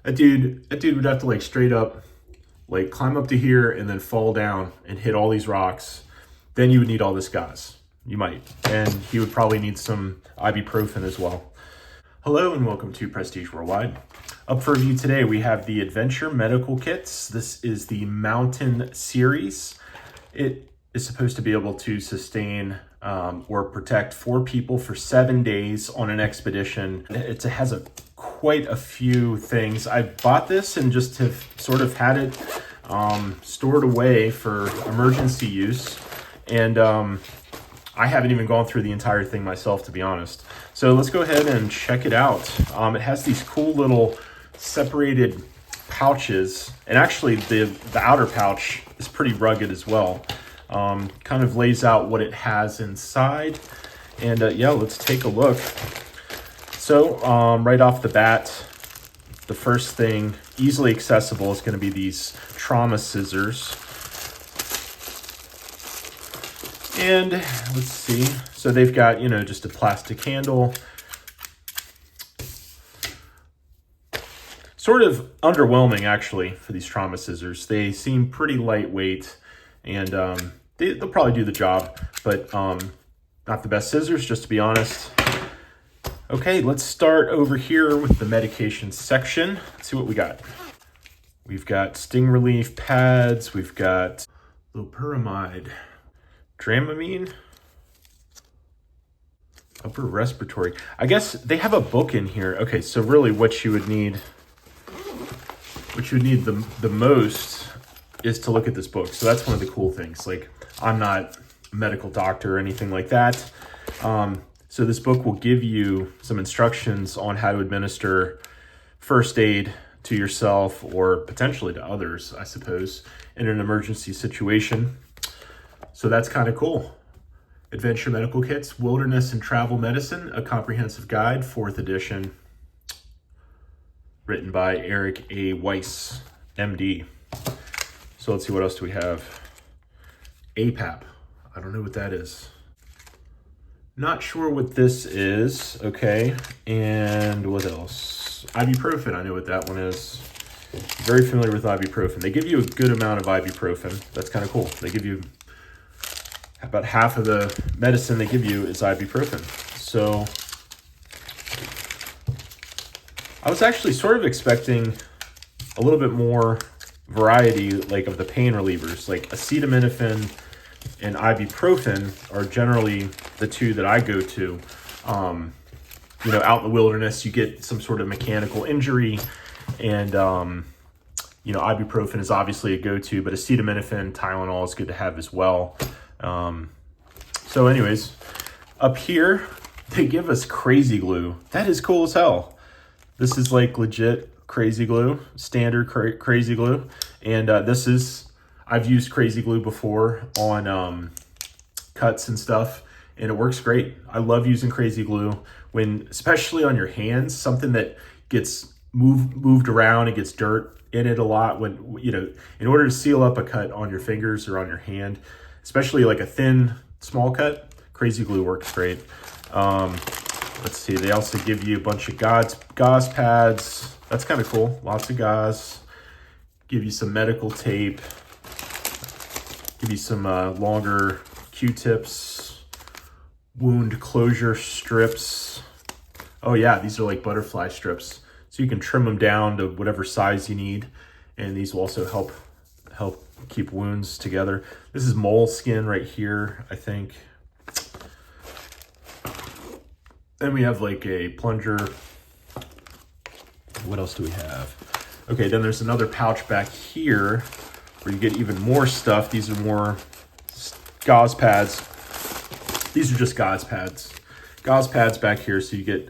That dude would have to like straight up, like climb up to here and then fall down and hit all these rocks. Then you would need all this gas. You might. And he would probably need some ibuprofen as well. Hello and welcome to Prestige Worldwide. Up for review today, we have the Adventure Medical Kits. This is the Mountain series. It is supposed to be able to sustain or protect 4 people for 7 days on an expedition. It has quite a few things. I bought this and just have sort of had it stored away for emergency use. And I haven't even gone through the entire thing myself, to be honest. So let's go ahead and check it out. It has these cool little separated pouches, and actually the outer pouch is pretty rugged as well. Kind of lays out what it has inside, and yeah, let's take a look. So right off the bat, the first thing, easily accessible, is going to be these trauma scissors. And let's see, so they've got, just a plastic handle. Sort of underwhelming, actually, for these trauma scissors. They seem pretty lightweight, and they'll probably do the job, but not the best scissors, just to be honest. Okay, let's start over here with the medication section. Let's see what we got. We've got sting relief pads. We've got loperamide, Dramamine, upper respiratory. I guess they have a book in here. Okay, so really what you would need the most is to look at this book. So that's one of the cool things. Like, I'm not a medical doctor or anything like that. So this book will give you some instructions on how to administer first aid to yourself or potentially to others, I suppose, in an emergency situation. So that's kind of cool. Adventure Medical Kits, Wilderness and Travel Medicine, A Comprehensive Guide, 4th edition. Written by Eric A. Weiss, MD. So let's see, what else do we have? APAP. I don't know what that is. Not sure what this is. Okay, and what else? Ibuprofen, I know what that one is. Very familiar with ibuprofen. They give you a good amount of ibuprofen. That's kind of cool. They give you about half of the medicine they give you is ibuprofen. So I was actually sort of expecting a little bit more variety, like of the pain relievers. Like acetaminophen and ibuprofen are generally the two that I go to. Out in the wilderness, you get some sort of mechanical injury, and ibuprofen is obviously a go-to, but acetaminophen, Tylenol is good to have as well. So anyways, up here, they give us crazy glue. That is cool as hell. This is like legit crazy glue, standard crazy glue. And I've used crazy glue before on cuts and stuff, and it works great. I love using crazy glue especially on your hands, something that gets moved around and gets dirt in it a lot. In order to seal up a cut on your fingers or on your hand, especially like a thin, small cut, crazy glue works great. Let's see, they also give you a bunch of gauze pads. That's kind of cool, lots of gauze. Give you some medical tape. Give you some longer Q-tips, wound closure strips. Oh yeah, these are like butterfly strips. So you can trim them down to whatever size you need. And these will also help keep wounds together. This is moleskin right here, I think. Then we have like a plunger. What else do we have? Okay, then there's another pouch back here where you get even more stuff. These are more gauze pads. These are just gauze pads. Gauze pads back here, so you get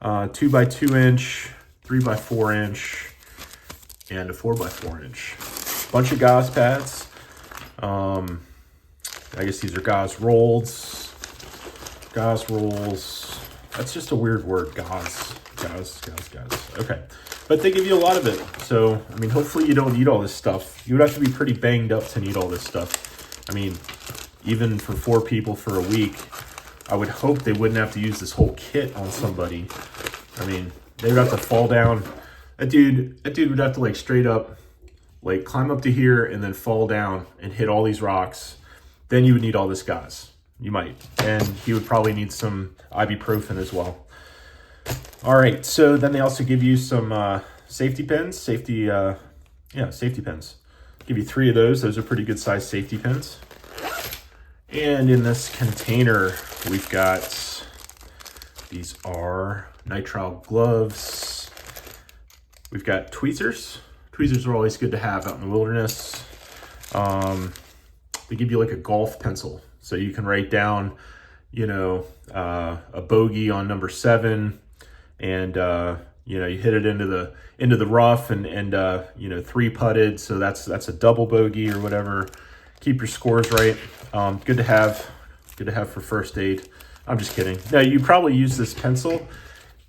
2x2 inch, 3x4 inch, and a 4x4 inch. Bunch of gauze pads. I guess these are gauze rolls. Gauze rolls. That's just a weird word, gauze. Okay. But they give you a lot of it. So, I mean, hopefully you don't need all this stuff. You would have to be pretty banged up to need all this stuff. I mean, even for 4 people for a week, I would hope they wouldn't have to use this whole kit on somebody. I mean, they would have to fall down That dude would have to like straight up, like climb up to here and then fall down and hit all these rocks. Then you would need all this gauze. You might. And he would probably need some ibuprofen as well. All right, so then they also give you some safety pins, safety pins. Give you 3 of those. Those are pretty good sized safety pins. And in this container, we've got, these are nitrile gloves. We've got tweezers. Tweezers are always good to have out in the wilderness. They give you like a golf pencil, so you can write down, you know, a bogey on number 7, and you know, you hit it into the rough, and you know, 3 putted, so that's a double bogey or whatever. Keep your scores right. Good to have for first aid. I'm just kidding. Now, you probably use this pencil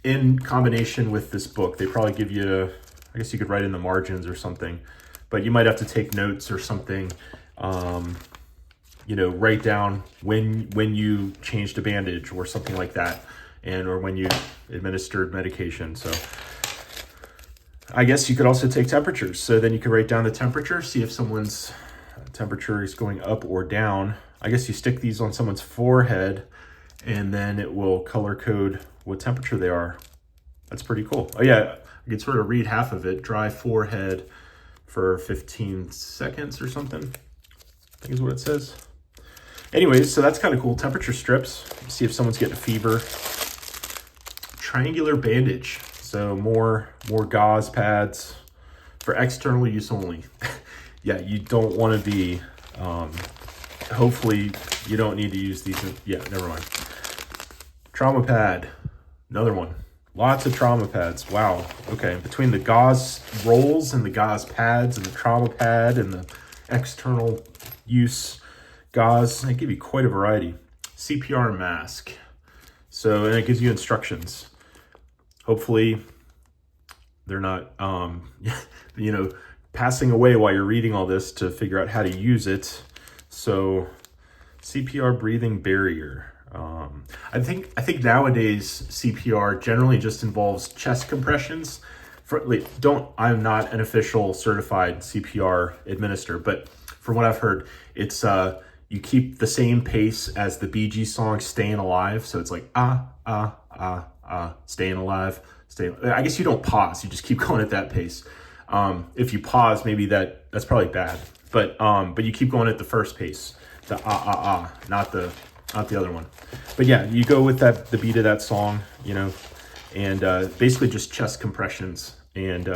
in combination with this book. They probably give you, I guess you could write in the margins or something, but you might have to take notes or something. You know, write down when you changed a bandage or something like that, or when you administered medication. So I guess you could also take temperatures. So then you could write down the temperature, see if someone's temperature is going up or down. I guess you stick these on someone's forehead, and then it will color code what temperature they are. That's pretty cool. Oh yeah, I could sort of read half of it. Dry forehead for 15 seconds or something, I think is what it says. Anyways, so that's kind of cool. Temperature strips, see if someone's getting a fever. Triangular bandage, so more gauze pads for external use only. Yeah, you don't want to be, hopefully you don't need to use these. Yeah, never mind. Trauma pad, another one. Lots of trauma pads. Wow. Okay, between the gauze rolls and the gauze pads and the trauma pad and the external use gauze, they give you quite a variety. CPR mask. So, and it gives you instructions. Hopefully they're not, you know, passing away while you're reading all this to figure out how to use it. So CPR breathing barrier. I think nowadays CPR generally just involves chest compressions. I'm not an official certified CPR administrator, but from what I've heard, it's you keep the same pace as the Bee Gees song "Staying Alive." So it's like staying alive. I guess you don't pause; you just keep going at that pace. If you pause, maybe that's probably bad. But you keep going at the first pace, the not the other one. But yeah, you go with the beat of that song, you know, and basically just chest compressions. And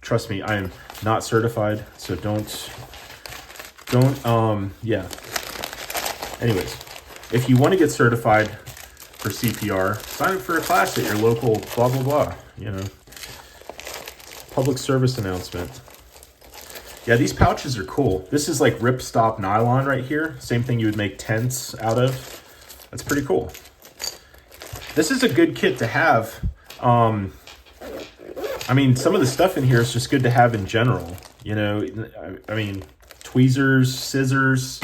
trust me, I am not certified, so don't. Yeah. Anyways, if you want to get certified for CPR, sign up for a class at your local blah blah blah. You know, public service announcement. Yeah, these pouches are cool. This is like ripstop nylon right here. Same thing you would make tents out of. That's pretty cool. This is a good kit to have. I mean, some of the stuff in here is just good to have in general. You know, I mean, tweezers, scissors,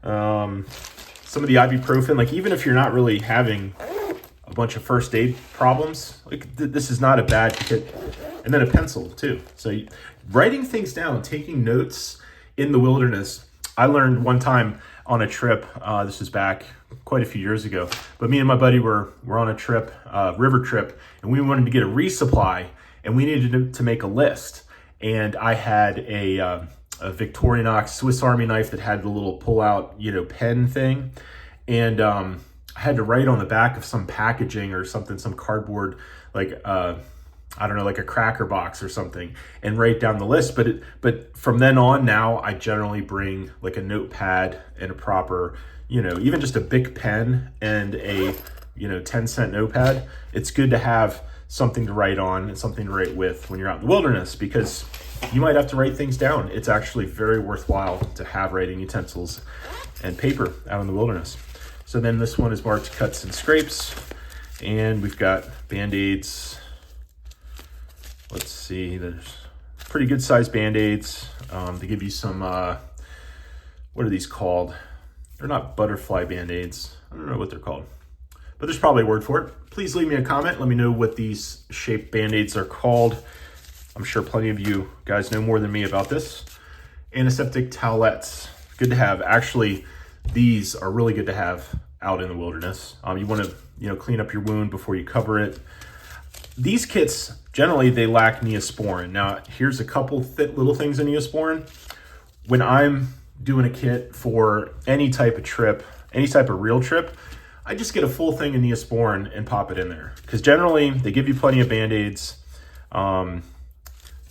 some of the ibuprofen. Like, even if you're not really having a bunch of first aid problems, like this is not a bad kit. And then a pencil too. So writing things down, taking notes in the wilderness. I learned one time on a trip, this was back quite a few years ago, but me and my buddy were on a trip, river trip, and we wanted to get a resupply, and we needed to make a list. And I had a Victorinox Swiss Army knife that had the little pull-out, you know, pen thing, and I had to write on the back of some packaging or something, some cardboard, like I don't know, like a cracker box or something, and write down the list. But from then on, now I generally bring like a notepad and a proper, you know, even just a Bic pen and a, you know, 10-cent notepad. It's good to have something to write on and something to write with when you're out in the wilderness, because you might have to write things down. It's actually very worthwhile to have writing utensils and paper out in the wilderness. So then this one is marked cuts and scrapes, and we've got Band-Aids. Let's see, there's pretty good sized Band-Aids. They give you some, what are these called? They're not butterfly Band-Aids. I don't know what they're called, but there's probably a word for it. Please leave me a comment. Let me know what these shaped Band-Aids are called. I'm sure plenty of you guys know more than me about this. Antiseptic towelettes, good to have. Actually, these are really good to have out in the wilderness. You want to, clean up your wound before you cover it. These kits, generally, they lack Neosporin. Now, here's a couple little things in Neosporin. When I'm doing a kit for any type of trip, any type of real trip, I just get a full thing of Neosporin and pop it in there. Because generally, they give you plenty of Band-Aids.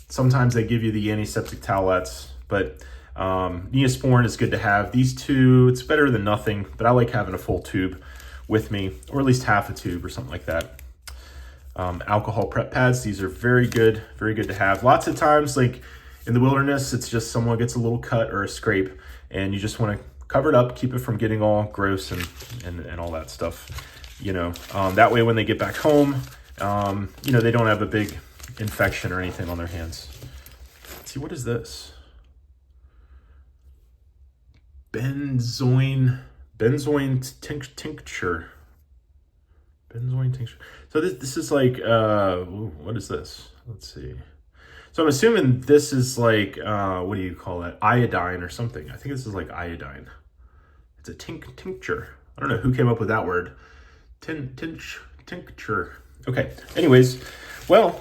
Sometimes they give you the antiseptic towelettes, but Neosporin is good to have. These two, it's better than nothing, but I like having a full tube with me, or at least half a tube or something like that. Alcohol prep pads, these are very good to have. Lots of times, like in the wilderness, it's just someone gets a little cut or a scrape, and you just want to cover it up, keep it from getting all gross and all that stuff. That way when they get back home, they don't have a big infection or anything on their hands. Let's see, what is this? Benzoin tincture. Benzoin tincture. So this is like, what is this? Let's see. So I'm assuming this is like, what do you call that? Iodine or something. I think this is like iodine. It's a tincture. I don't know who came up with that word. Tincture. Okay. Anyways, well,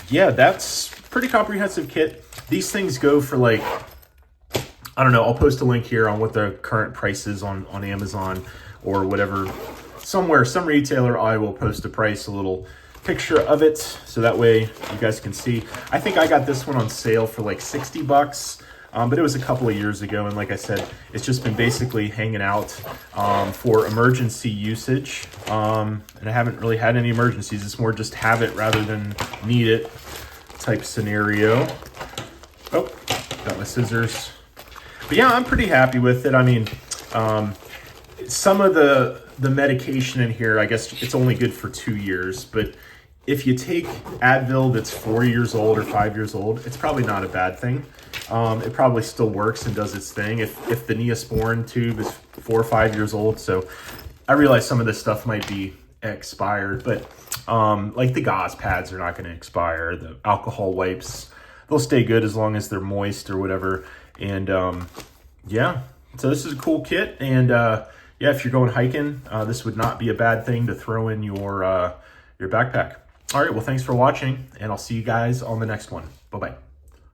yeah, that's pretty comprehensive kit. These things go for like, I don't know, I'll post a link here on what the current price is on Amazon or whatever. Somewhere, some retailer, I will post a price, a little picture of it, so that way you guys can see. I think I got this one on sale for like 60 bucks, but it was a couple of years ago, and like I said, it's just been basically hanging out for emergency usage, and I haven't really had any emergencies. It's more just have it rather than need it type scenario. Oh, got my scissors. But yeah, I'm pretty happy with it. I mean, some of the medication in here, I guess it's only good for 2 years, but if you take Advil that's 4 years old or 5 years old, it's probably not a bad thing. It probably still works and does its thing. If the Neosporin tube is 4 or 5 years old, so I realize some of this stuff might be expired, but like the gauze pads are not going to expire. The alcohol wipes, they'll stay good as long as they're moist or whatever. And yeah, so this is a cool kit, and yeah, if you're going hiking, this would not be a bad thing to throw in your backpack. All right, well, thanks for watching, and I'll see you guys on the next one. Bye-bye.